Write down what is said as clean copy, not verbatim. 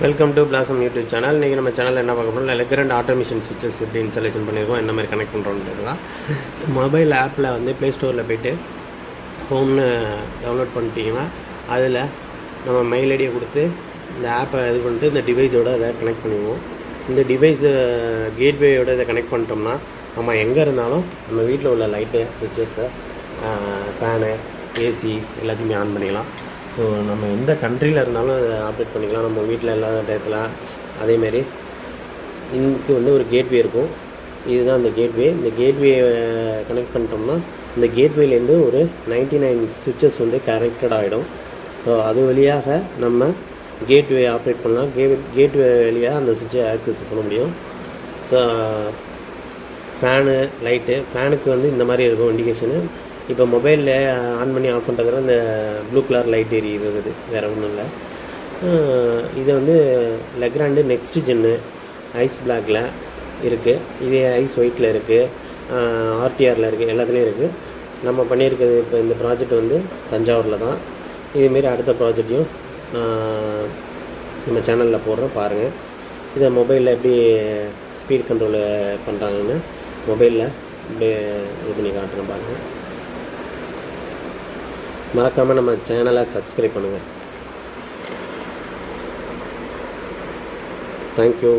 Welcome to blossom YouTube channel. இன்றைக்கி நம்ம சேனலில் என்ன பார்க்க போகிறோம், லெக்ரண்ட் ஆட்டோமேஷன் சுவிச்சஸ் எப்படி இன்ஸ்டாலேஷன் பண்ணியிருக்கோம், என்ன மாதிரி கனெக்ட் பண்ணுறோன்றதுலாம். மொபைல் ஆப்பில் வந்து ப்ளே ஸ்டோரில் போய்ட்டு ஹோம்னு டவுன்லோட் பண்ணிட்டீங்கன்னா அதில் நம்ம மெயில் ஐடியை கொடுத்து இந்த ஆப்பை இது பண்ணிட்டு இந்த டிவைஸோடு அதை கனெக்ட் பண்ணிடுவோம். இந்த டிவைஸு கேட்வேயோடு இதை கனெக்ட் பண்ணிட்டோம்னா நம்ம எங்கே இருந்தாலும் நம்ம வீட்டில் உள்ள லைட்டு, சுவிச்சஸை, ஃபேனு, ஏசி எல்லாத்தையுமே ஆன் பண்ணிக்கலாம். ஸோ நம்ம எந்த கண்ட்ரியில் இருந்தாலும் அதை ஆப்ரேட் பண்ணிக்கலாம். நம்ம வீட்டில் இல்லாத டயத்தில் அதேமாரி இதுக்கு வந்து ஒரு கேட்வே இருக்கும். இதுதான் அந்த கேட்வே. இந்த கேட்வே கனெக்ட் பண்ணிட்டோம்னா இந்த கேட்வேலேருந்து ஒரு 99 சுவிட்சஸ் வந்து கனெக்டட் ஆகிடும். ஸோ அது வழியாக நம்ம கேட்வே ஆப்ரேட் பண்ணலாம். கேட்வே வழியாக அந்த சுவிட்சை ஆக்சஸ் பண்ண முடியும். ஸோ ஃபேனு, லைட்டு, ஃபேனுக்கு வந்து இந்த மாதிரி இருக்கும் இண்டிகேஷனு. இப்போ மொபைலில் ஆன் பண்ணி ஆஃப் பண்ணுறதுல இந்த ப்ளூ கலர் லைட் எரியுது, வேறு ஒன்றும் இல்லை. இதை வந்து லெக்ராண்டு நெக்ஸ்ட் ஜென்னு ஐஸ் பிளாக்கில் இருக்குது, இதே ஐஸ் ஒயிட்டில் இருக்குது, ஆர்டிஆரில் இருக்குது, எல்லாத்துலேயும் இருக்குது. நம்ம பண்ணியிருக்கிறது இப்போ இந்த ப்ராஜெக்ட் வந்து தஞ்சாவூரில் தான். இதேமாரி அடுத்த ப்ராஜெக்டையும் நம்ம சேனலில் போடுறோம், பாருங்கள். இதை மொபைலில் எப்படி ஸ்பீட் கண்ட்ரோல் பண்ணுறாங்கன்னு மொபைலில் இப்படி இது பண்ணி காட்டுறேன், பாருங்கள். மறக்காமல் நம்ம சேனலை சப்ஸ்கிரைப் பண்ணுங்கள். தேங்க்யூ.